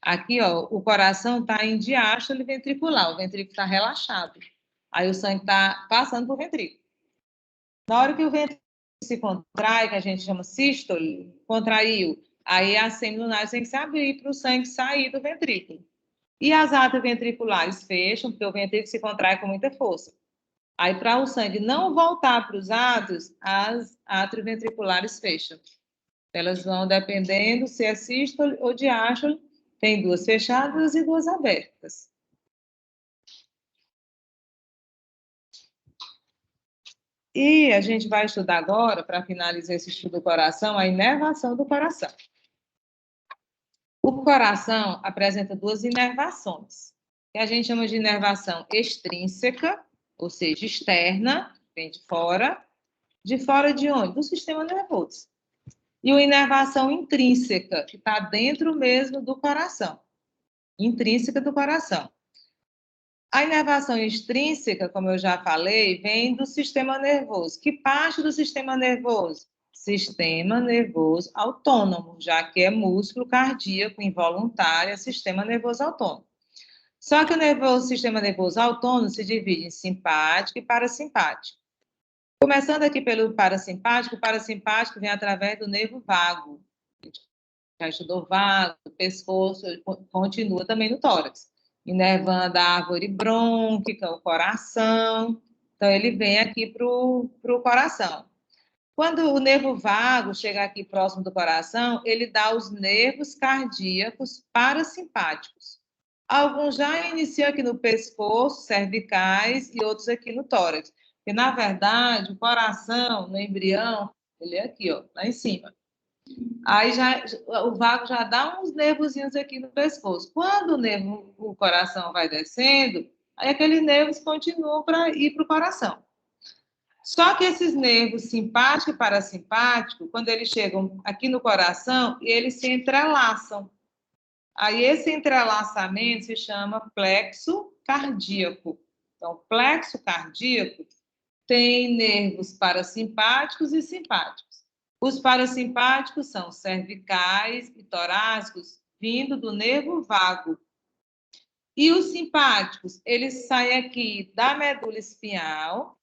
Aqui, ó, o coração está em diástole ventricular, o ventrículo está relaxado. Aí o sangue está passando por ventrículo. Na hora que o ventrículo se contrai, que a gente chama sístole, contraiu, aí as semilunares têm que se abrir para o sangue sair do ventrículo. E as atrioventriculares fecham, porque o ventrículo se contrai com muita força. Aí, para o sangue não voltar para os átrios, as atrioventriculares fecham. Elas vão dependendo se é sístole ou diástole, tem duas fechadas e duas abertas. E a gente vai estudar agora, para finalizar esse estudo do coração, a inervação do coração. O coração apresenta duas inervações, que a gente chama de inervação extrínseca, ou seja, externa, vem de fora. De fora de onde? Do sistema nervoso. E uma inervação intrínseca, que está dentro mesmo do coração. Intrínseca do coração. A inervação extrínseca, como eu já falei, vem do sistema nervoso. Que parte do sistema nervoso? Sistema nervoso autônomo, já que é músculo cardíaco involuntário, é sistema nervoso autônomo. Só que o sistema nervoso autônomo se divide em simpático e parasimpático. Começando aqui pelo parasimpático, o parasimpático vem através do nervo vago. Já estudou vago, pescoço, continua também no tórax. Inervando a árvore brônquica, o coração. Então, ele vem aqui para o coração. Quando o nervo vago chega aqui próximo do coração, ele dá os nervos cardíacos parasimpáticos. Alguns já iniciam aqui no pescoço, cervicais, e outros aqui no tórax. Porque, na verdade, o coração, no embrião, ele é aqui, ó, lá em cima. Aí o vago já dá uns nervozinhos aqui no pescoço. Quando o coração vai descendo, aí aqueles nervos continuam para ir para o coração. Só que esses nervos simpático e parasimpático, quando eles chegam aqui no coração, eles se entrelaçam. Aí esse entrelaçamento se chama plexo cardíaco. Então, plexo cardíaco tem nervos parasimpáticos e simpáticos. Os parasimpáticos são cervicais e torácicos, vindo do nervo vago. E os simpáticos, eles saem aqui da medula espinhal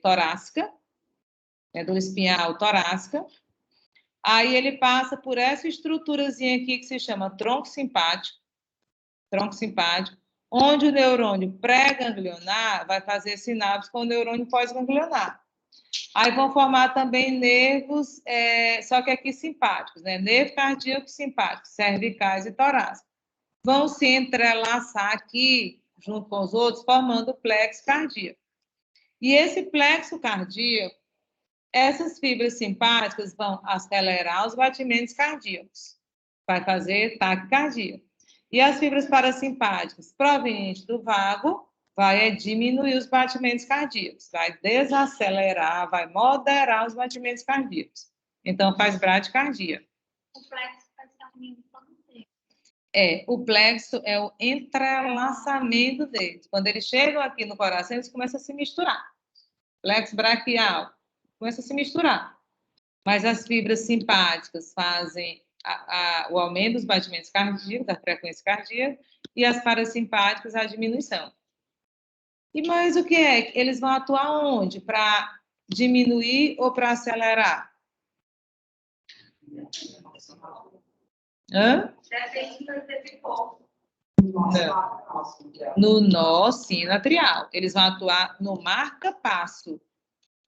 torácica, medula espinhal torácica. Aí ele passa por essa estruturazinha aqui que se chama tronco simpático, onde o neurônio pré-ganglionar vai fazer sinapse com o neurônio pós-ganglionar. Aí vão formar também nervos, só que aqui simpáticos, né? Nervo cardíaco simpático, cervicais e torácicos. Vão se entrelaçar aqui, junto com os outros, formando o plexo cardíaco. E esse plexo cardíaco, essas fibras simpáticas vão acelerar os batimentos cardíacos. Vai fazer taquicardia. E as fibras parasimpáticas, provenientes do vago, vai diminuir os batimentos cardíacos, vai desacelerar, vai moderar os batimentos cardíacos. Então, faz bradicardia. O plexo faz também todo tempo. O plexo é o entrelaçamento deles. Quando eles chegam aqui no coração, eles começam a se misturar. Plexo braquial começa a se misturar. Mas as fibras simpáticas fazem o aumento dos batimentos cardíacos, da frequência cardíaca, e as parasimpáticas a diminuição. E mais o que é? Eles vão atuar onde? Para diminuir ou para acelerar? Hã? No nó sinatrial. Eles vão atuar no marca-passo.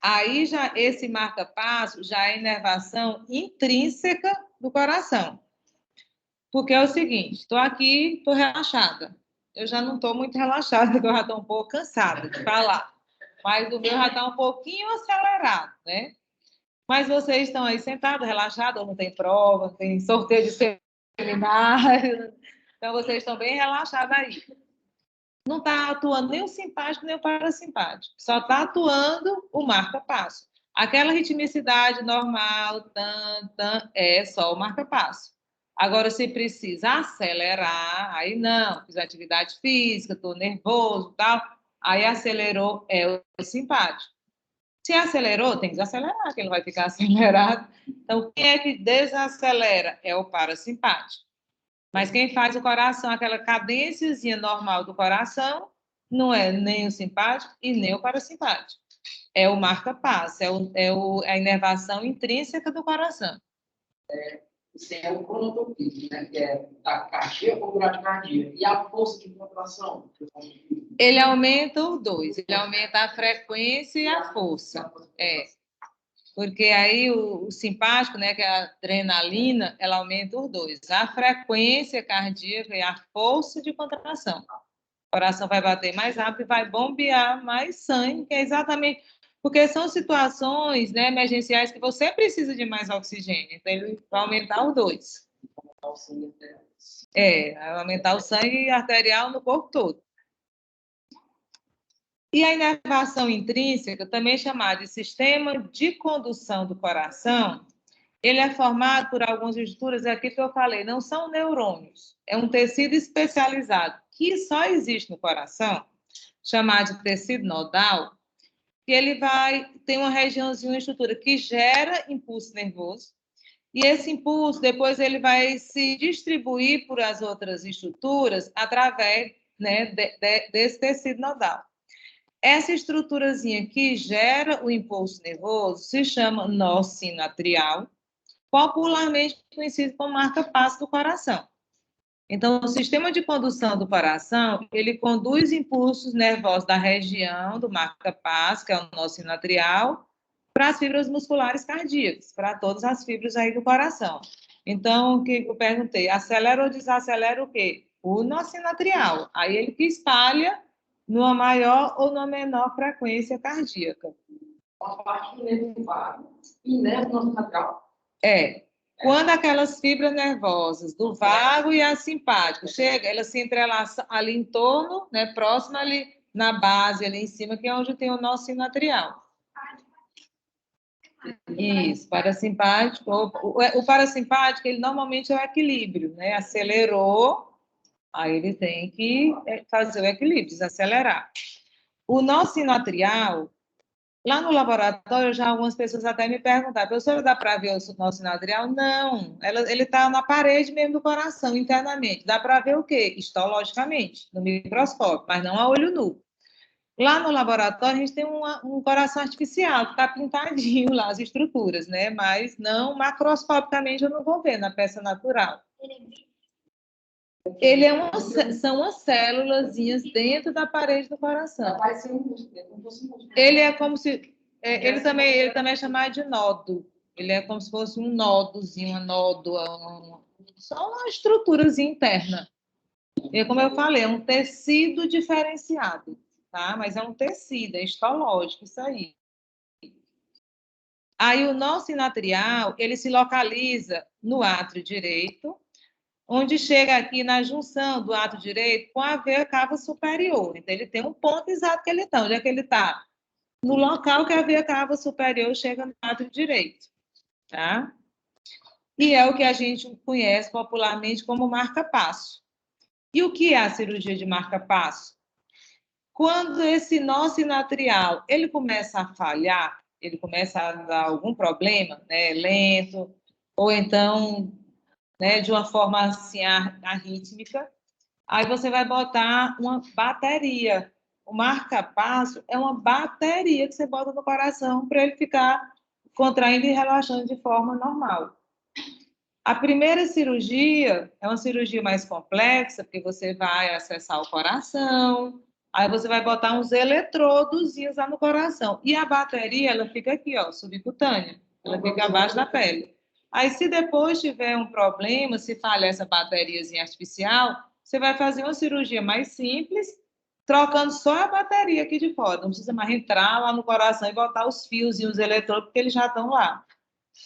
Aí, já esse marca-passo já é inervação intrínseca do coração. Porque é o seguinte, estou aqui, estou relaxada. Eu já não estou muito relaxada, porque eu já estou um pouco cansada de falar. Mas o meu já está um pouquinho acelerado, né? Mas vocês estão aí sentados, relaxados, não tem prova, não tem sorteio de seminário. Então, vocês estão bem relaxados aí. Não está atuando nem o simpático, nem o parasimpático. Só está atuando o marca-passo. Aquela ritmicidade normal, é só o marca-passo. Agora, se precisa acelerar, aí não, fiz atividade física, estou nervoso e tal, aí acelerou, é o simpático. Se acelerou, tem que desacelerar, que ele vai ficar acelerado. Então, quem é que desacelera? É o parasimpático. Mas quem faz o coração, aquela cadênciazinha normal do coração, não é nem o simpático e nem o parasimpático. É o marca-passo, a inervação intrínseca do coração. É o cronotopismo, né? Que é taquicardia ou bradicardia. E a força de contração? Ele aumenta os dois. Ele aumenta a frequência e a força. Porque aí o simpático, né, que é a adrenalina, ela aumenta os dois. A frequência cardíaca e a força de contração. O coração vai bater mais rápido e vai bombear mais sangue, que é exatamente... Porque são situações, né, emergenciais que você precisa de mais oxigênio. Então, ele vai aumentar os dois. Vai aumentar o sangue arterial no corpo todo. E a inervação intrínseca, também chamada de sistema de condução do coração, ele é formado por algumas estruturas, aqui que eu falei, não são neurônios, é um tecido especializado, que só existe no coração, chamado de tecido nodal, que ele tem uma regiãozinha, uma estrutura que gera impulso nervoso, e esse impulso, depois ele vai se distribuir por as outras estruturas através, né, desse tecido nodal. Essa estruturazinha que gera o impulso nervoso se chama nó sinatrial, popularmente conhecido como marca-passo do coração. Então, o sistema de condução do coração, ele conduz impulsos nervosos da região do marca-passo, que é o nó sinatrial, para as fibras musculares cardíacas, para todas as fibras aí do coração. Então, o que eu perguntei? Acelera ou desacelera o quê? O nó sinatrial. Aí ele que espalha numa maior ou numa menor frequência cardíaca. A parte do nervo vago e nervo sinatrial. Quando aquelas fibras nervosas do vago e asimpático chegam, elas se entrelaçam ali em torno, né, próximo ali na base, ali em cima, que é onde tem o nó sinatrial. Isso, parasimpático. O parasimpático, ele normalmente é o equilíbrio, né? Acelerou, aí ele tem que fazer o equilíbrio, desacelerar. O nó sinatrial, Lá no laboratório, já algumas pessoas até me perguntaram, professora, dá para ver o nosso sinal arterial? Não, ele está na parede mesmo do coração, internamente. Dá para ver o quê? Histologicamente, no microscópio, mas não a olho nu. Lá no laboratório, a gente tem um coração artificial, que está pintadinho lá, as estruturas, né? Mas não, macroscopicamente, eu não vou ver na peça natural. São umas célulazinhas dentro da parede do coração. Ele é como se... ele também é chamado de nódo. Ele é como se fosse um nódozinho, uma nódoa, só uma estruturazinha interna. E como eu falei, é um tecido diferenciado, tá? Mas é um tecido, é histológico, isso aí. Aí o nó sinatrial, ele se localiza no átrio direito, onde chega aqui na junção do átrio direito com a veia cava superior. Então, ele tem um ponto exato que ele está. Onde é que ele está? No local que a veia cava superior chega no átrio direito, tá? E é o que a gente conhece popularmente como marca-passo. E o que é a cirurgia de marca-passo? Quando esse nó sinatrial ele começa a falhar, ele começa a dar algum problema, né, lento, ou então, né, de uma forma assim arrítmica, aí você vai botar uma bateria. O marca-passo é uma bateria que você bota no coração para ele ficar contraindo e relaxando de forma normal. A primeira cirurgia é uma cirurgia mais complexa, porque você vai acessar o coração, aí você vai botar uns eletrodozinhos lá no coração. E a bateria, ela fica aqui, ó, subcutânea. Ela fica abaixo da pele. Aí, se depois tiver um problema, se falhar essa bateriazinha artificial, você vai fazer uma cirurgia mais simples, trocando só a bateria aqui de fora. Não precisa mais entrar lá no coração e botar os fios e os eletrodos, porque eles já estão lá.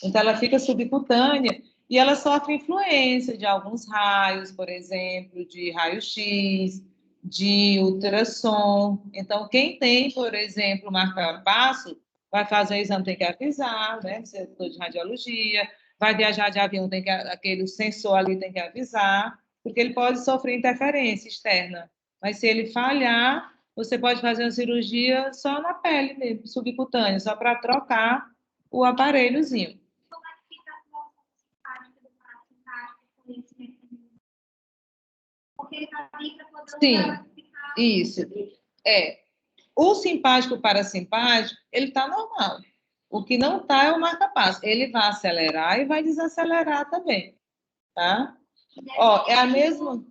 Então, ela fica subcutânea e ela sofre influência de alguns raios, por exemplo, de raio-x, de ultrassom. Então, quem tem, por exemplo, marca-passo, vai fazer o exame, tem que avisar, né? Setor de radiologia, vai viajar de avião, tem que, aquele sensor ali tem que avisar, porque ele pode sofrer interferência externa. Mas se ele falhar, você pode fazer uma cirurgia só na pele mesmo, subcutânea, só para trocar o aparelhozinho. Sim, isso. O simpático parasimpático, ele está normal. O que não está é o marca-passo. Ele vai acelerar e vai desacelerar também, tá? Ó, é a mesma...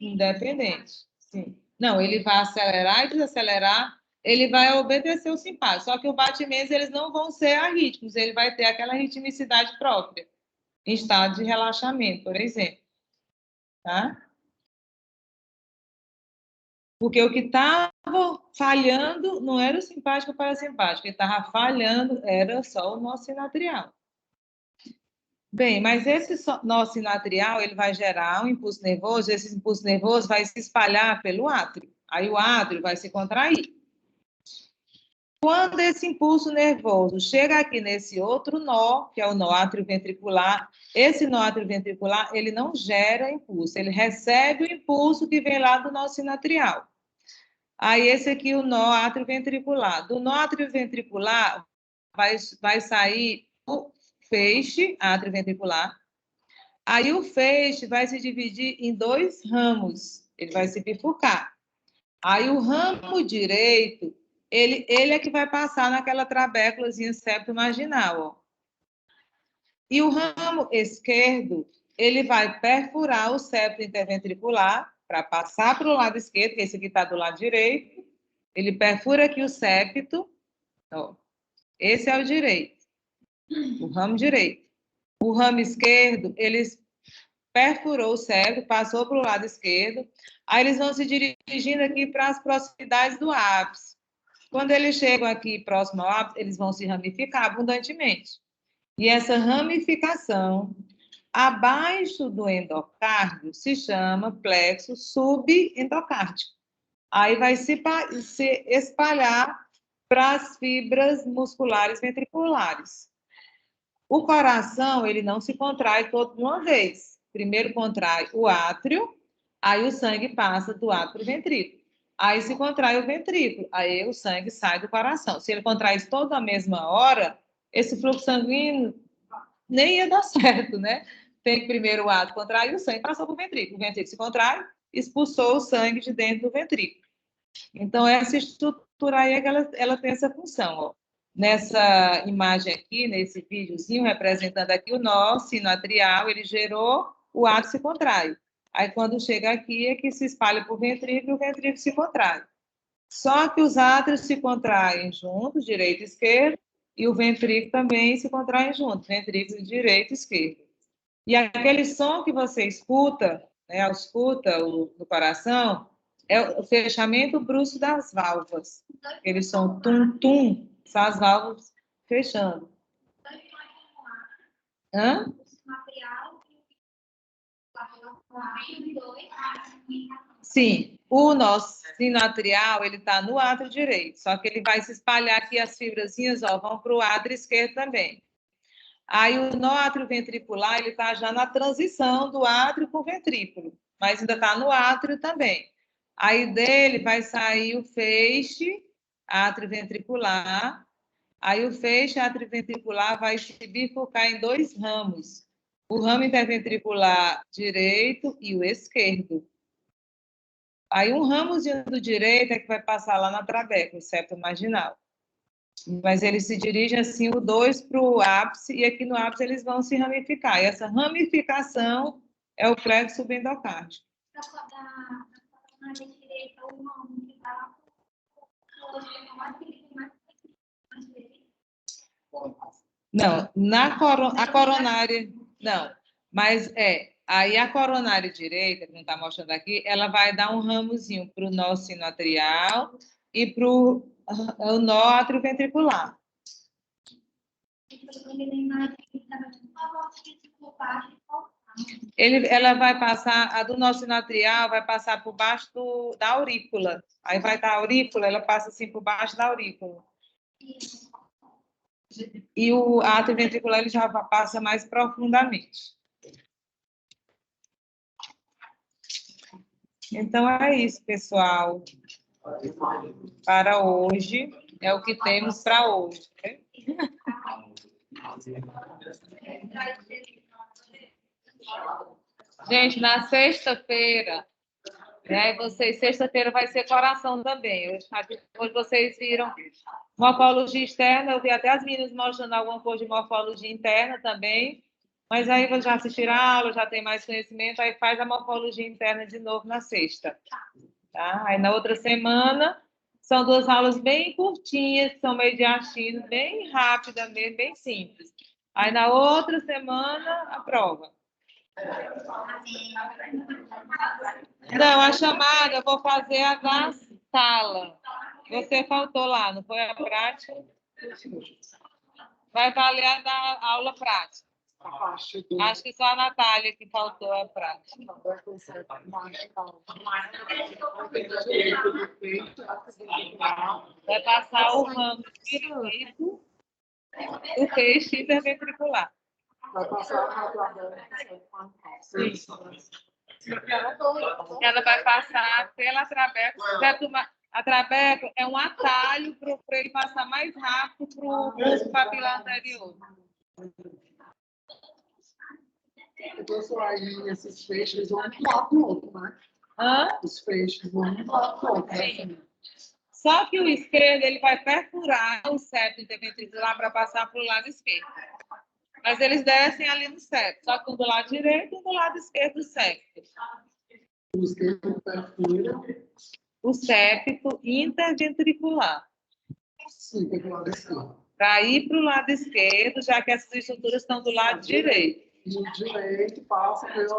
Independente, sim. Não, ele vai acelerar e desacelerar, ele vai obedecer o simpático. Só que o batimento, eles não vão ser arrítmicos, ele vai ter aquela ritmicidade própria, em estado de relaxamento, por exemplo. Tá? Porque o que estava falhando não era o simpático parasimpático, o que estava falhando era só o nó sinatrial. Bem, mas esse nó sinatrial, ele vai gerar um impulso nervoso, esse impulso nervoso vai se espalhar pelo átrio. Aí o átrio vai se contrair. Quando esse impulso nervoso chega aqui nesse outro nó, que é o nó atrioventricular, esse nó atrioventricular, ele não gera impulso, ele recebe o impulso que vem lá do nó sinatrial. Aí esse aqui é o nó atrioventricular. Do nó atrioventricular vai sair o feixe atrioventricular. Aí o feixe vai se dividir em dois ramos, ele vai se bifurcar. Aí o ramo direito, ele é que vai passar naquela trabéculazinha septo-marginal, ó. E o ramo esquerdo, ele vai perfurar o septo interventricular para passar para o lado esquerdo, que esse aqui está do lado direito. Ele perfura aqui o septo, ó. Esse é o direito, o ramo direito. O ramo esquerdo, ele perfurou o septo, passou para o lado esquerdo. Aí eles vão se dirigindo aqui para as proximidades do ápice. Quando eles chegam aqui próximo ao ápice, eles vão se ramificar abundantemente. E essa ramificação, abaixo do endocárdio, se chama plexo subendocárdico. Aí vai se espalhar para as fibras musculares ventriculares. O coração, ele não se contrai todo de uma vez. Primeiro contrai o átrio, aí o sangue passa do átrio para o ventrículo. Aí se contrai o ventrículo, aí o sangue sai do coração. Se ele contrai isso toda a mesma hora, esse fluxo sanguíneo nem ia dar certo, né? Tem que primeiro o ato contrair, o sangue passou para o ventrículo se contrai, expulsou o sangue de dentro do ventrículo. Então, essa estrutura aí, ela tem essa função, ó. Nessa imagem aqui, nesse videozinho, representando aqui o nó sinoatrial, ele gerou, o ato se contrai. Aí, quando chega aqui, é que se espalha para o ventrículo se contrai. Só que os átrios se contraem juntos, direito e esquerdo, e o ventrículo também se contrai junto, ventrículo direito e esquerdo. E aquele som que você escuta, né, do coração, é o fechamento brusco das válvulas. Eles são tum-tum, são as válvulas fechando. Hã? Sim, o nosso sinoatrial, ele está no átrio direito, só que ele vai se espalhar aqui, as fibrazinhas, ó, vão para o átrio esquerdo também. Aí o nó atrioventricular, ele está já na transição do átrio para o ventrículo, mas ainda está no átrio também. Aí dele vai sair o feixe atrioventricular, aí o feixe atrioventricular vai se bifurcar em 2 ramos, o ramo interventricular direito e o esquerdo. Aí um ramozinho do direito é que vai passar lá na trabeca, o septo marginal. Mas eles se dirigem assim, o 2 para o ápice, e aqui no ápice eles vão se ramificar. E essa ramificação é o plexo subendocárdico. Não, a coronária, não, mas aí a coronária direita, que não está mostrando aqui, ela vai dar um ramozinho para o nó sinoatrial e para o nó atrioventricular. Ela vai passar, a do nó sinoatrial vai passar por baixo da aurícula. Aí vai estar a aurícula, ela passa assim por baixo da aurícula. E o átrio ventricular ele já passa mais profundamente. Então é isso, pessoal. Para hoje, é o que temos para hoje. Né? Gente, na sexta-feira, né, sexta-feira vai ser coração também. Hoje vocês viram morfologia externa, eu vi até as meninas mostrando alguma coisa de morfologia interna também, mas aí vocês já assistiram a aula, já tem mais conhecimento, aí faz a morfologia interna de novo na sexta. Tá? Aí na outra semana, são 2 aulas bem curtinhas, são mediastinas, bem rápidas mesmo, bem simples. Aí na outra semana, a prova. Não, a chamada eu vou fazer a da sala. Você faltou lá, não foi a prática? Vai valer a da aula prática. Acho que só a Natália que faltou a prática. Vai passar o ramo direito do feixe interventricular. Vai passar a Ela vai passar pela trabeca. A trabeca é um atalho para ele passar mais rápido para o músculo papilar anterior. Então, aí, esses feixes vão um lado do outro, né? Os feixes vão um lado do outro. Né? Só que o esquerdo ele vai perfurar o septo interventricular para passar para o lado esquerdo. Mas eles descem ali no septo, só que um do lado direito e um do lado esquerdo do septo. O esquerdo perfura o septo interventricular. Sim, tem do lado esquerdo. Para ir para o lado esquerdo, já que essas estruturas estão do lado direito. E o direito passa pelo